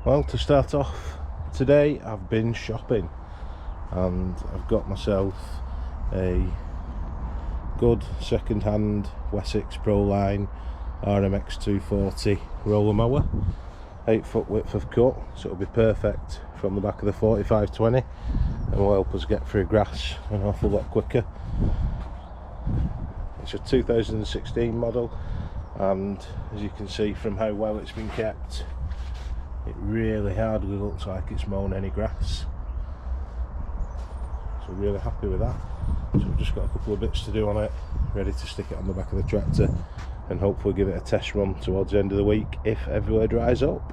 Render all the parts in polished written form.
Well, to start off today, I've been shopping and I've got myself a good second-hand Wessex Proline RMX 240 roller mower, 8 foot width of cut, so it'll be perfect from the back of the 4520 and will help us get through grass an awful lot quicker. It's a 2016 model, and as you can see from how well it's been kept, it really hardly looks like it's mown any grass, so really happy with that. So we've just got a couple of bits to do on it, ready to stick it on the back of the tractor and hopefully give it a test run towards the end of the week if everywhere dries up.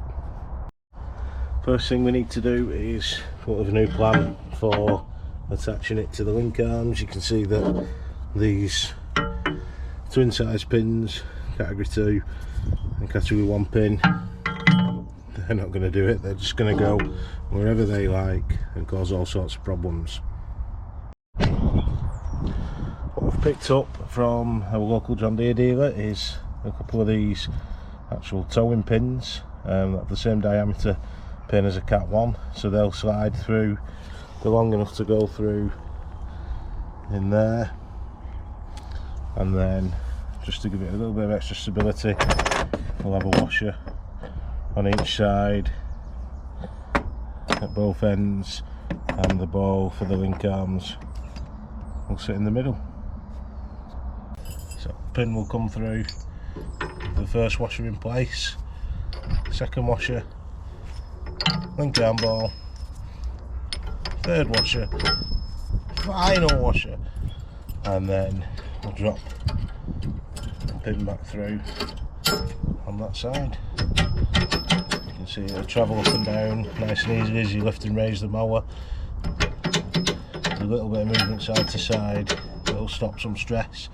First thing we need to do is put a new plan for attaching it to the link arms. You can see that these twin size pins, category 2 and category 1 pin, they're not going to do it. They're just going to go wherever they like and cause all sorts of problems. What I've picked up from our local John Deere dealer is a couple of these actual towing pins that have the same diameter pin as a Cat 1, so they'll slide through. They're long enough to go through in there, and then just to give it a little bit of extra stability, we'll have a washer on each side at both ends, and the bowl for the link arms will sit in the middle. So the pin will come through the first washer in place, second washer, link arm ball, third washer, final washer, and then we'll drop the pin back through on that side. You can see it'll travel up and down nice and easy as you lift and raise the mower. A little bit of movement side to side, it'll stop some stress,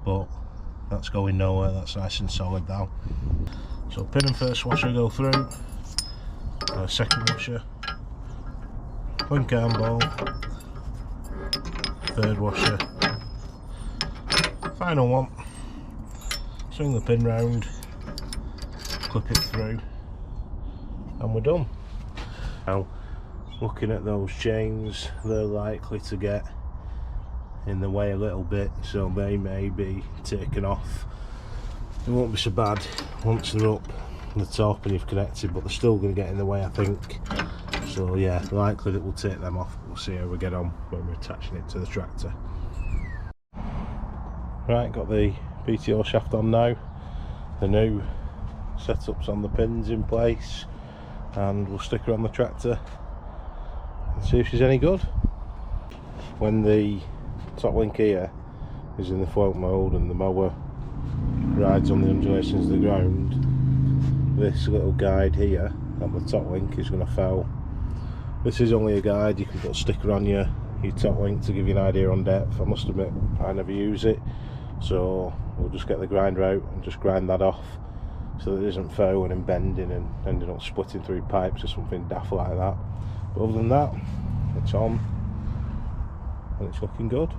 but that's going nowhere. That's nice and solid now. So pin and first washer go through, second washer, link arm ball, third washer, final one, swing the pin round, clip it through, and we're done. Now, looking at those chains, they're likely to get in the way a little bit, so they may be taken off. It won't be so bad once they're up the top and you've connected, but they're still going to get in the way, I think. So yeah, likely that we'll take them off. We'll see how we get on when we're attaching it to the tractor. Right, got the PTO shaft on now, the new setups on the pins in place, and we'll stick her on the tractor and see if she's any good. When the top link here is in the float mode and the mower rides on the undulations of the ground, this little guide here on the top link is going to fail. This is only a guide. You can put a sticker on your top link to give you an idea on depth. I must admit I never use it, so we'll just get the grinder out and just grind that off so that it isn't fouling and bending and ending up splitting through pipes or something daft like that. But other than that, it's on and it's looking good.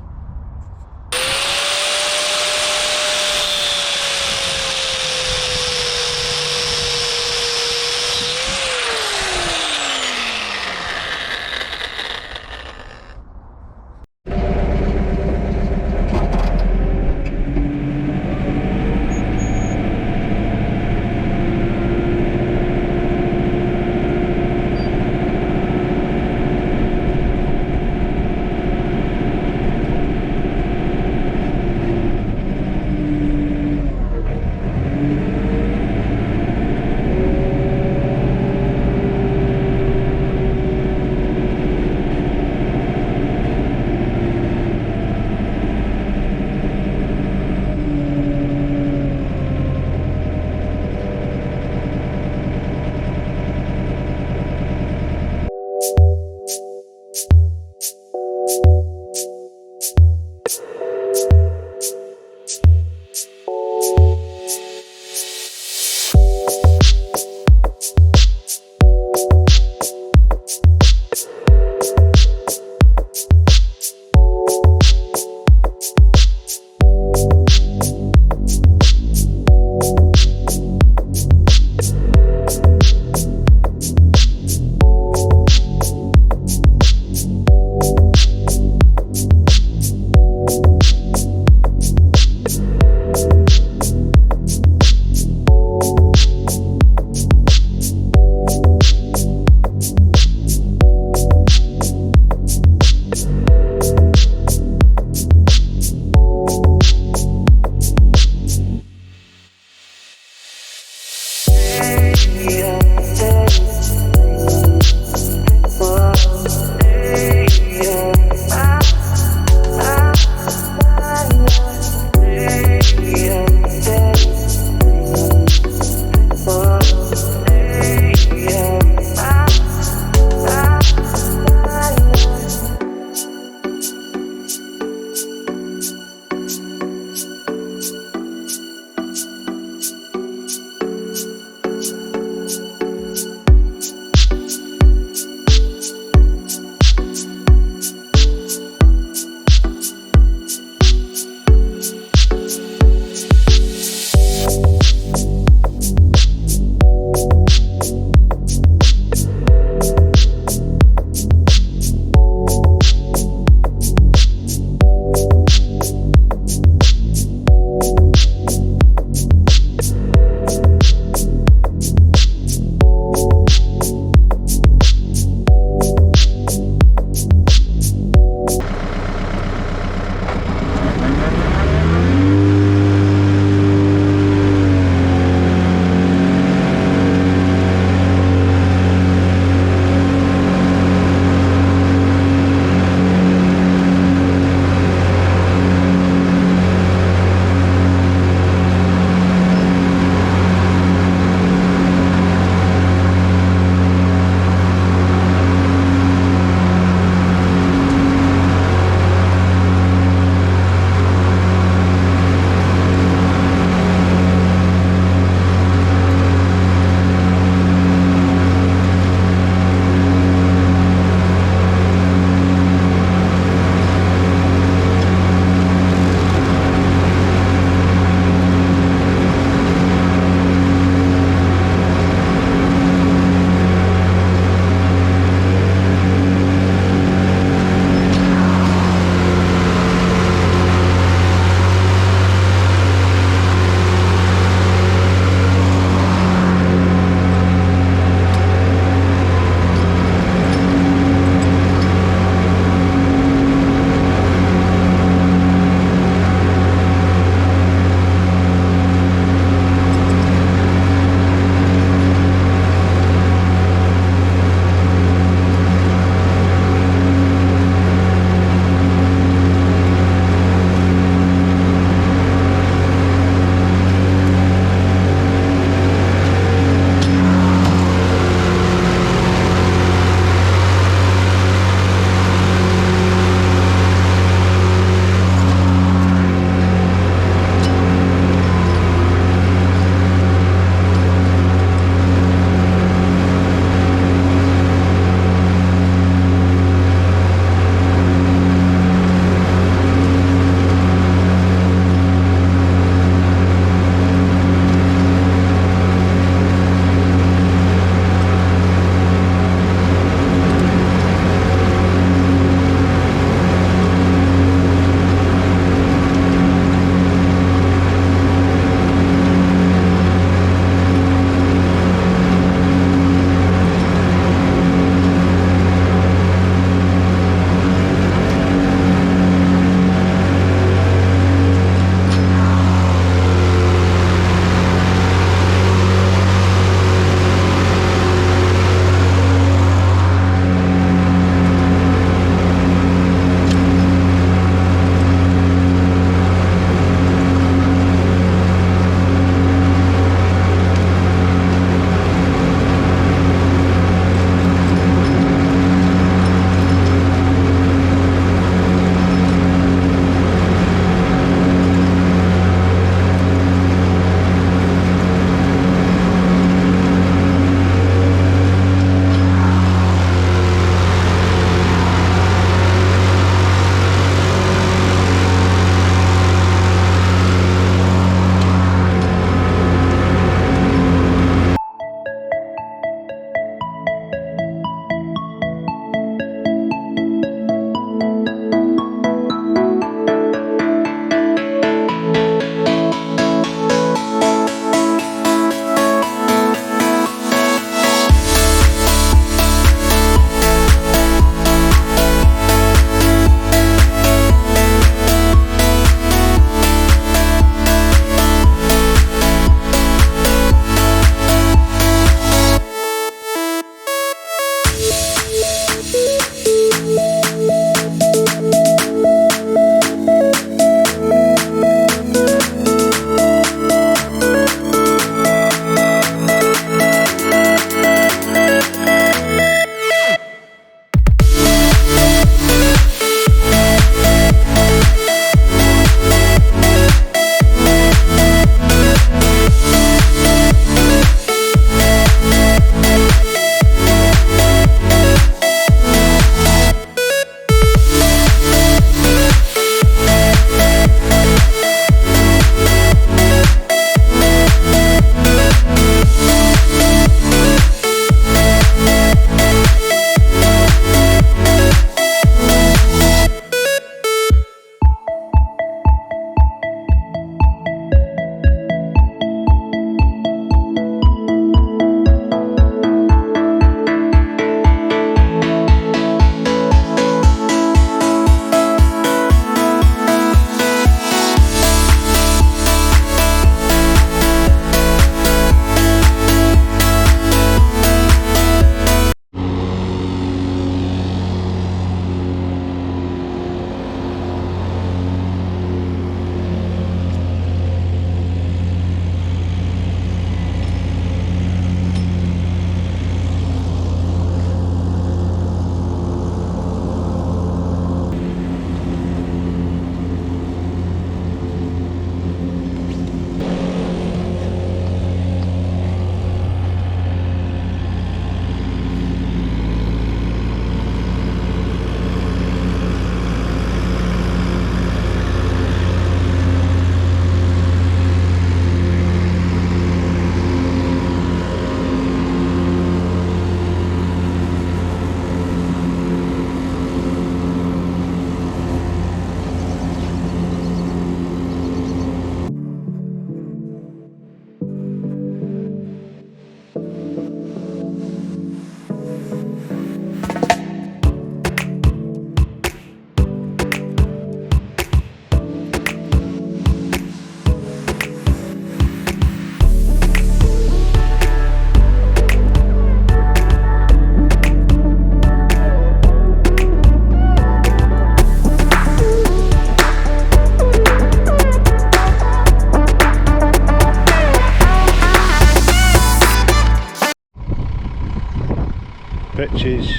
pitch is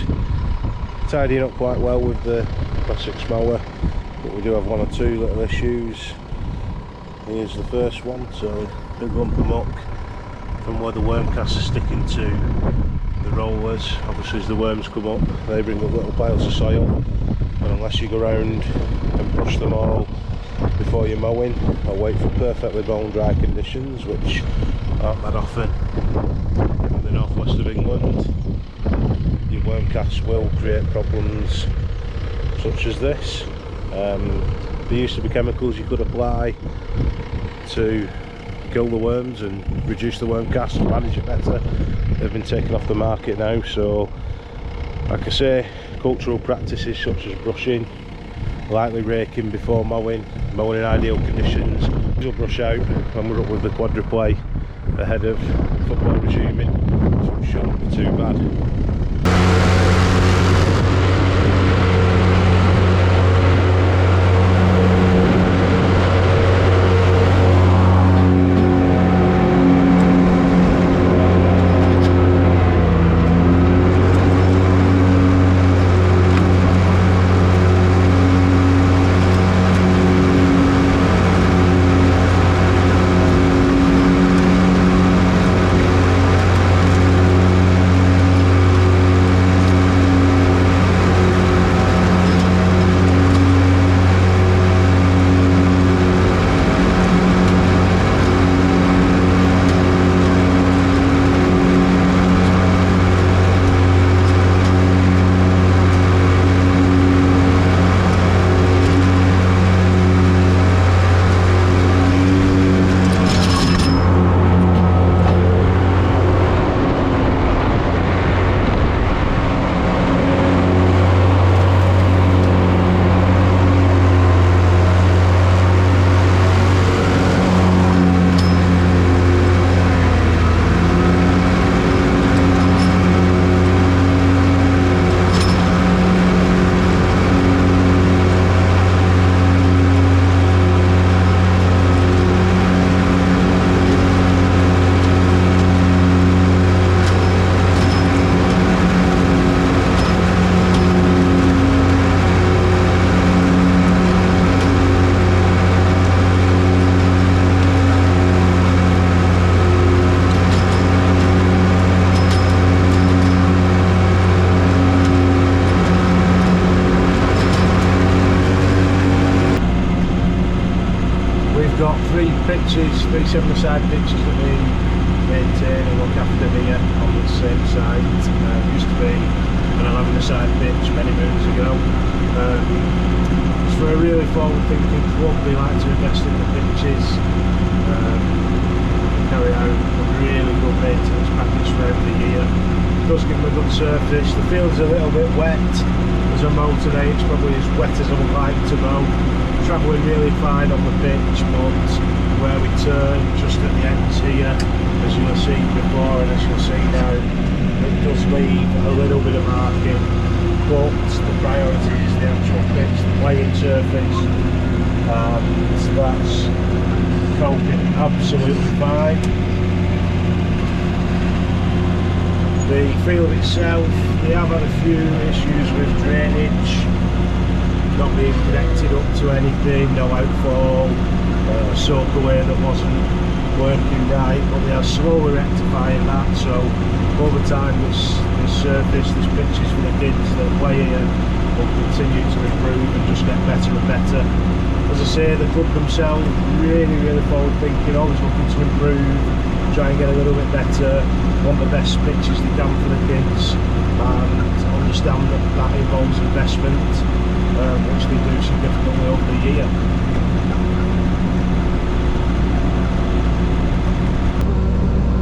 tidying up quite well with the Wessex mower, but we do have one or two little issues. Here's the first one, so big lump of muck from where the worm casts are sticking to the rollers. Obviously as the worms come up they bring up little piles of soil, and unless you go around and brush them all before you're mowing or wait for perfectly bone dry conditions, which aren't that often in the northwest of England, your worm casts will create problems such as this. There used to be chemicals you could apply to kill the worms and reduce the worm cast and manage it better. They've been taken off the market now, so like I say, cultural practices such as brushing, lightly raking before mowing, mowing in ideal conditions. We'll brush out when we're up with the quadruplay ahead of football resuming, so it shouldn't be too bad. Three 7-side pitches that we maintain and look after here on the same site. Used to be an 11-side pitch many moons ago. It's for a really forward-thinking club. They like to invest in the pitches, carry out a really good maintenance package throughout the year. It does give them a good surface. The field's a little bit wet. As I mow today, it's probably as wet as I would like to mow. Travelling really fine on the pitch, but where we turn just at the ends here, as you'll have seen before and as you'll see now, it does leave a little bit of marking, but the priority is the actual pitch, the playing surface, and that's coping absolutely fine. The field itself, they have had a few issues with drainage, not being connected up to anything, no outfall, soak away that wasn't working right, but they are slowly rectifying that, so over time this surface, this pitches for the kids that play here will continue to improve and just get better and better. As I say, the club themselves really forward thinking, always looking to improve, try and get a little bit better, want the best pitches they can for the kids, and understand that that involves investment, which they do significantly over the year.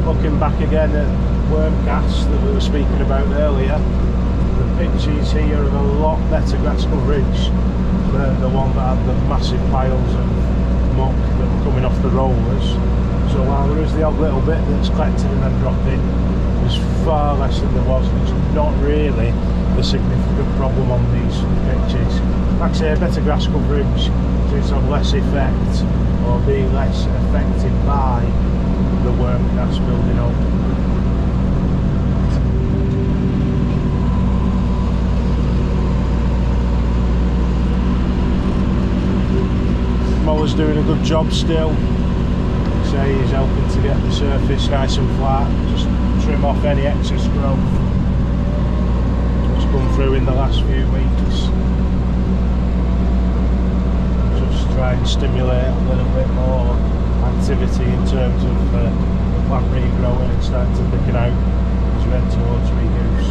Looking back again at worm casts that we were speaking about earlier, the pitches here have a lot better grass coverage than the one that had the massive piles of muck that were coming off the rollers. So while there is the odd little bit that's collected and then dropping, there's far less than there was. It's not really a significant problem on these pitches. Like I say, better grass coverage seems to have less effect or being less affected by the worm cast building up. mower's doing a good job still. Say he's helping to get the surface nice and flat, just trim off any excess growth that's come through in the last few weeks. Just try and stimulate a little bit more activity in terms of the plant regrowing and starting to thicken out as we head towards reuse.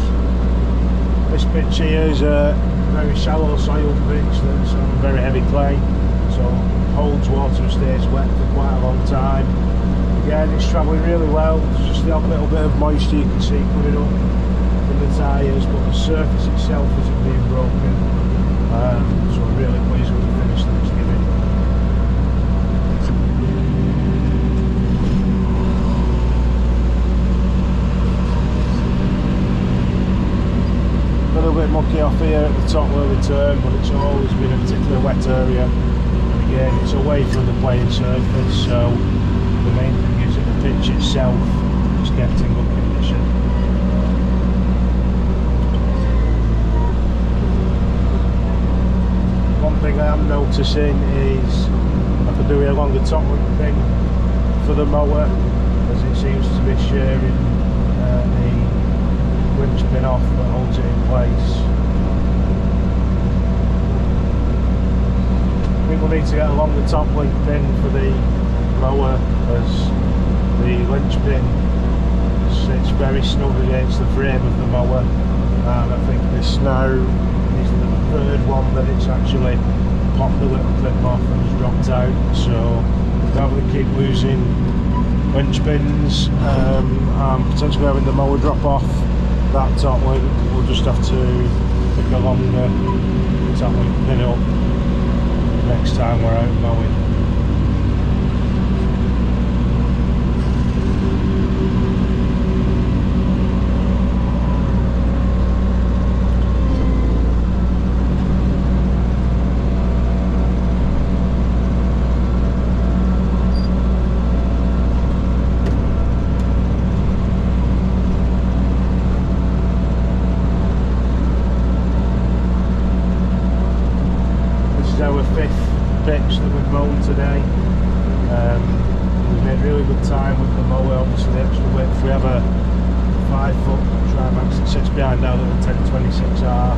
This pitch here is a very shallow soil pitch that's on very heavy clay, so holds water and stays wet for quite a long time. Again, it's travelling really well. There's just the odd little bit of moisture you can see coming up from the tyres, but the surface itself isn't being broken. So I'm really pleased with the finish that it's giving. A little bit mucky off here at the top where we turn, but it's always been a particularly wet area. Again, it's away from the playing surface, so the main thing is that the pitch itself is kept in good condition. One thing I am noticing is I could do a longer top link thing for the mower, as it seems to be sharing the winch pin off that holds it in place. I think we'll need to get a longer top link pin for the mower, as the linchpin sits very snug against the frame of the mower, and I think this now is the third one that it's actually popped the little clip off and has dropped out, so rather than keep losing linchpins and potentially having the mower drop off that top link, we'll just have to pick a longer top link pin up next time we're out mowing. Our fifth pitch that we've mown today. We've made really good time with the mower, obviously the extra width. We have a 5-foot Trimax that sits behind now that the 1026R,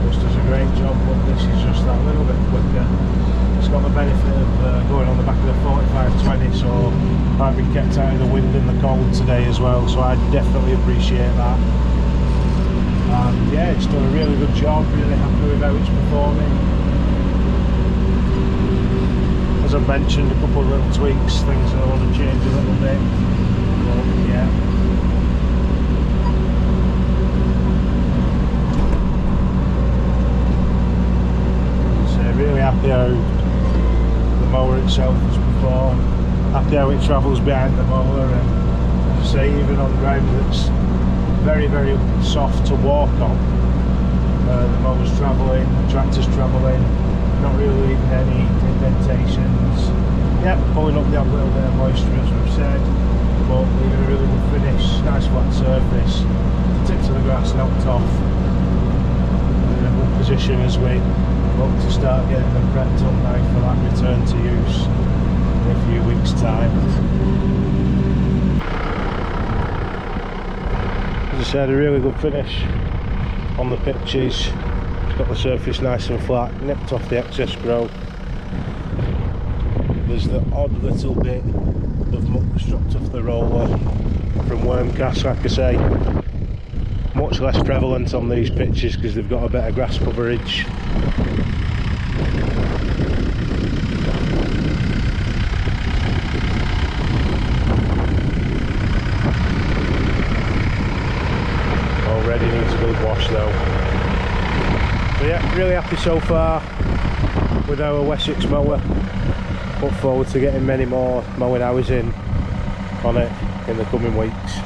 which does a great job, but this is just that little bit quicker. It's got the benefit of going on the back of the 4520, so I've been kept out of the wind and the cold today as well, so I definitely appreciate that. And yeah, it's done a really good job, really happy with how it's performing. As I've mentioned, a couple of little tweaks, things that I want to change a little bit, but yeah. So really happy how the mower itself has performed, happy how it travels behind the mower, and as I say, even on ground that's very, very soft to walk on, the mower's travelling, the tractor's travelling, not really leaving any indentations. Yep, pulling up the odd little bit of moisture as we've said, but leaving a really good finish, nice flat surface, tips of the grass knocked off, in a good position as we look to start getting them prepped up now for that return to use in a few weeks' time. As I said, a really good finish on the pitches. Got the surface nice and flat, nipped off the excess growth. There's the odd little bit of muck that's dropped off the roller from worm cast, like I say. Much less prevalent on these pitches because they've got a better grass coverage. Already needs a good wash though. So yeah, really happy so far with our Wessex mower. Look forward to getting many more mowing hours in on it in the coming weeks.